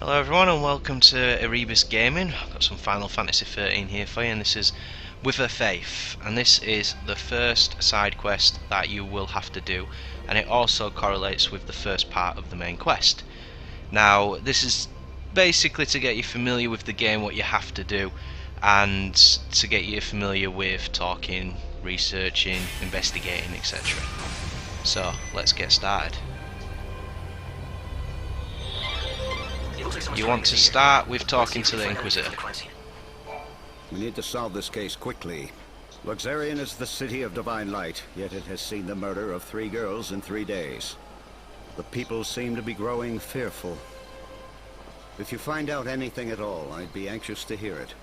Hello everyone and welcome to Erebos Gaming. I've got some Final Fantasy XIII here for you, and this is Whither Faith, and this is the first side quest that you will have to do, and it also correlates with the first part of the main quest. Now this is basically to get you familiar with the game, what you have to do, and to get you familiar with talking, researching, investigating, etc. So let's get started. You want to start with talking to the Inquisitor. We need to solve this case quickly. Luxerion is the city of divine light, yet it has seen the murder of 3 girls in 3 days. The people seem to be growing fearful. If you find out anything at all, I'd be anxious to hear it.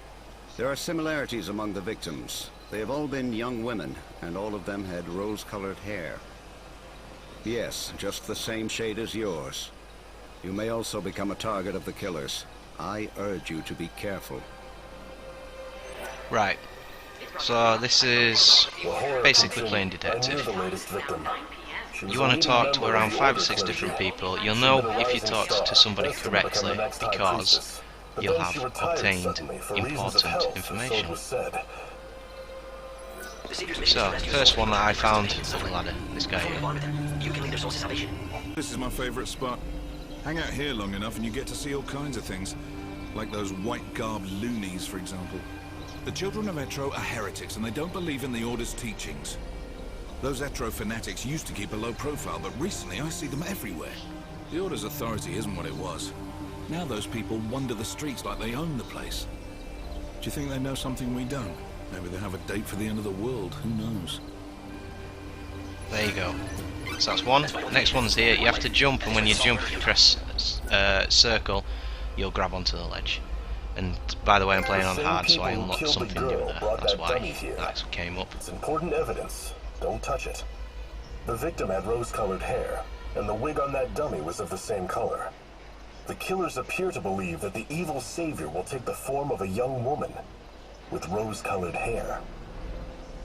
There are similarities among the victims. They have all been young women, and all of them had rose-colored hair. Yes, just the same shade as yours. You may also become a target of the killers. I urge you to be careful. Right. So this is basically playing detective. You want to talk to around 5 or 6 different people. You'll know if you talk to somebody correctly because you'll have obtained important information. So, the first one that I found was the ladder. This guy here. This is my favourite spot. Hang out here long enough and you get to see all kinds of things. Like those white-garbed loonies, for example. The children of Etro are heretics and they don't believe in the Order's teachings. Those Etro fanatics used to keep a low profile, but recently I see them everywhere. The Order's authority isn't what it was. Now those people wander the streets like they own the place. Do you think they know something we don't? Maybe they have a date for the end of the world, who knows? There you go. So that's one. Next one's here. You have to jump, and when you jump, if you press circle, you'll grab onto the ledge. And by the way, I'm playing on hard, so I unlocked something new there. That's why that came up. It's important evidence. Don't touch it. The victim had rose-colored hair, and the wig on that dummy was of the same color. The killers appear to believe that the evil savior will take the form of a young woman with rose-colored hair.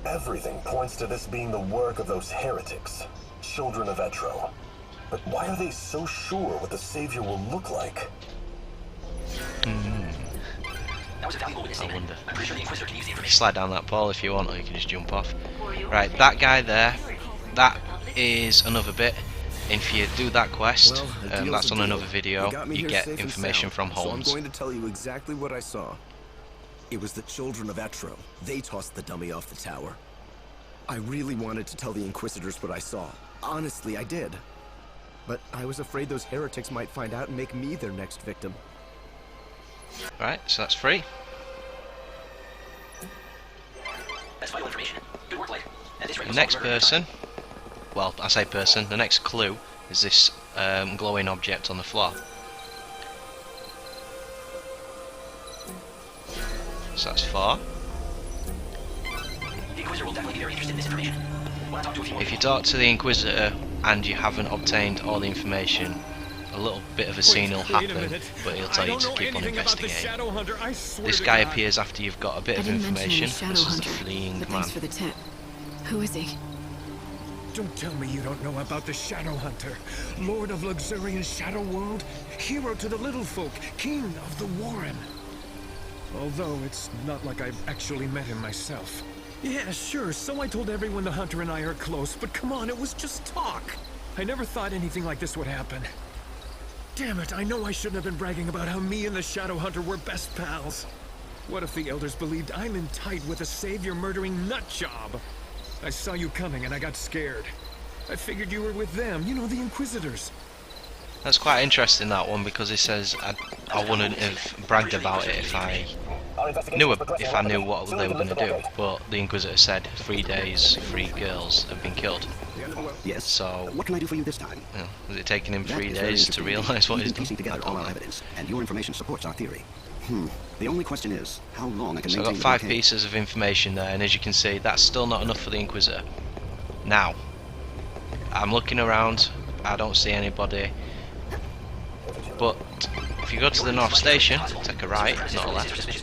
Everything points to this being the work of those heretics, children of Etro. But why are they so sure what the savior will look like? I wonder. Slide down that pole if you want, or you can just jump off. Right, that guy there, that is another bit. If you do that quest, that's on another video, you get information from Holmes. So I'm going to tell you exactly what I saw. It was the children of Etro. They tossed the dummy off the tower. I really wanted to tell the Inquisitors what I saw. Honestly, I did. But I was afraid those heretics might find out and make me their next victim. Right, so that's free. That's vital information. Good work, Blade. The next person, well, I say person, the next clue is this glowing object on the floor. So that's 4. The Inquisitor will definitely be very interested in this information. When I talk to a few If you talk to the Inquisitor and you haven't obtained all the information, a little bit of a scene will happen, but he'll tell you to keep on investigating. This guy appears after you've got a bit of information. This is the fleeing man. Thanks for the tip. Who is he? Don't tell me you don't know about the Shadow Hunter, Lord of Luxerion's Shadow World, hero to the little folk, king of the Warren. Although it's not like I've actually met him myself. Yeah, sure, so I told everyone the Hunter and I are close, but come on, it was just talk. I never thought anything like this would happen. Damn it, I know I shouldn't have been bragging about how me and the Shadow Hunter were best pals. What if the Elders believed I'm in tight with a savior-murdering nutjob? I saw you coming and I got scared. I figured you were with them, you know, the Inquisitors. That's quite interesting, that one, because he says I wouldn't have bragged about it if I knew what they were going to do. But the Inquisitor said 3 days, 3 girls have been killed. Yes. So what can I do for you this time? Was it taking him 3 days to realise what he's done? Piecing together all our evidence, and your information supports our theory. The only question is how long I can So I've maintain got 5 the pieces of information there, and as you can see, that's still not enough for the Inquisitor. Now, I'm looking around, I don't see anybody, but if you go to the North Station, take a right, not a left, you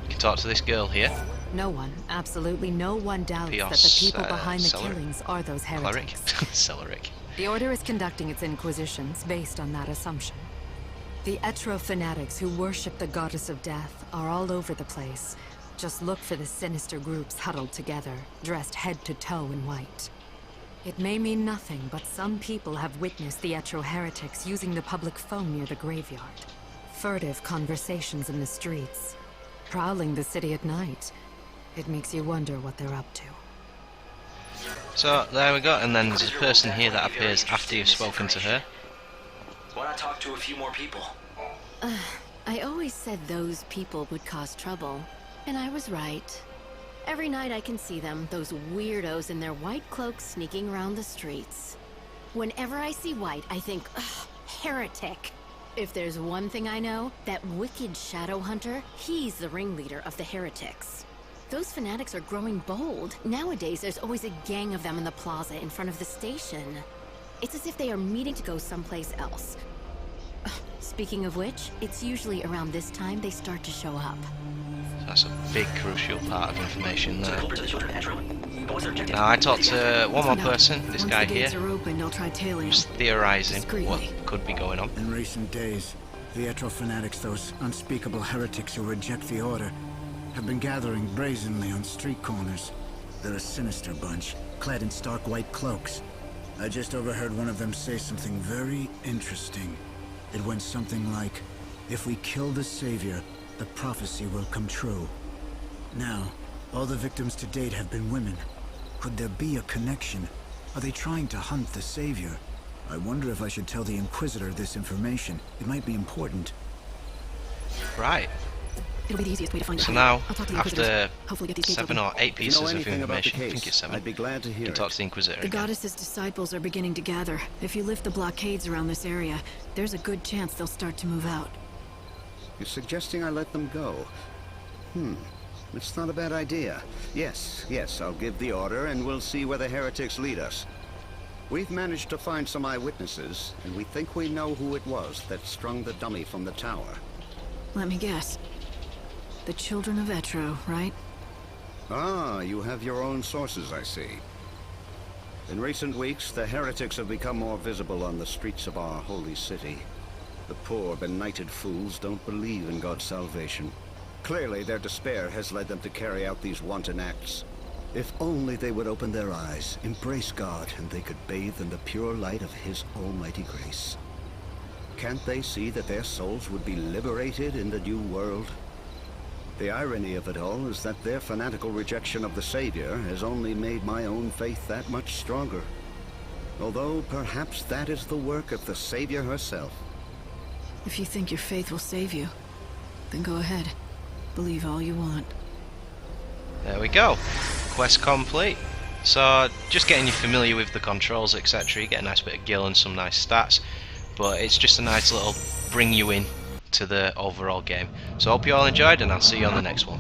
can talk to this girl here. No one, absolutely no one doubts that the people behind the killings are those heretics. Celeric. The Order is conducting its inquisitions based on that assumption. The Etro fanatics who worship the goddess of death are all over the place. Just look for the sinister groups huddled together, dressed head to toe in white. It may mean nothing, but some people have witnessed the Etro heretics using the public phone near the graveyard. Furtive conversations in the streets. Prowling the city at night. It makes you wonder what they're up to. So, there we go, and then there's a person here that appears after you've spoken to her. Why not talk to a few more people? I always said those people would cause trouble, and I was right. Every night I can see them, those weirdos in their white cloaks sneaking around the streets. Whenever I see white, I think, ugh, heretic. If there's one thing I know, that wicked shadow hunter, he's the ringleader of the heretics. Those fanatics are growing bold. Nowadays, there's always a gang of them in the plaza in front of the station. It's as if they are meeting to go someplace else. Speaking of which, it's usually around this time they start to show up. That's a big crucial part of information there. Over to the children of Etro. But what's their objective? Now I talked to one more person, this guy here, Open, they'll try tailing just theorising discreetly. what could be going on. In recent days, the Etro fanatics, those unspeakable heretics who reject the Order, have been gathering brazenly on street corners. They're a sinister bunch, clad in stark white cloaks. I just overheard one of them say something very interesting. It went something like, if we kill the Savior, the prophecy will come true. Now, all the victims to date have been women. Could there be a connection? Are they trying to hunt the Savior? I wonder if I should tell the Inquisitor this information. It might be important. Right. It'll be the easiest way to find out. So now, I'll talk to the after Inquisitors. Hopefully get these 7 or 8 pieces of information, I think it's 7, I'd be glad to you hear can it. talk to the Inquisitor The again. goddess's disciples are beginning to gather. If you lift the blockades around this area, there's a good chance they'll start to move out. You're suggesting I let them go? It's not a bad idea. Yes, I'll give the order and we'll see where the heretics lead us. We've managed to find some eyewitnesses, and we think we know who it was that strung the dummy from the tower. Let me guess. The children of Etro, right? Ah, you have your own sources, I see. In recent weeks, the heretics have become more visible on the streets of our holy city. The poor, benighted fools don't believe in God's salvation. Clearly, their despair has led them to carry out these wanton acts. If only they would open their eyes, embrace God, and they could bathe in the pure light of His almighty grace. Can't they see that their souls would be liberated in the new world? The irony of it all is that their fanatical rejection of the Savior has only made my own faith that much stronger. Although perhaps that is the work of the Savior herself. If you think your faith will save you, then go ahead. Believe all you want. There we go. Quest complete. So, just getting you familiar with the controls, etc. You get a nice bit of gil and some nice stats. But it's just a nice little bring you in to the overall game. So I hope you all enjoyed, and I'll see you on the next one.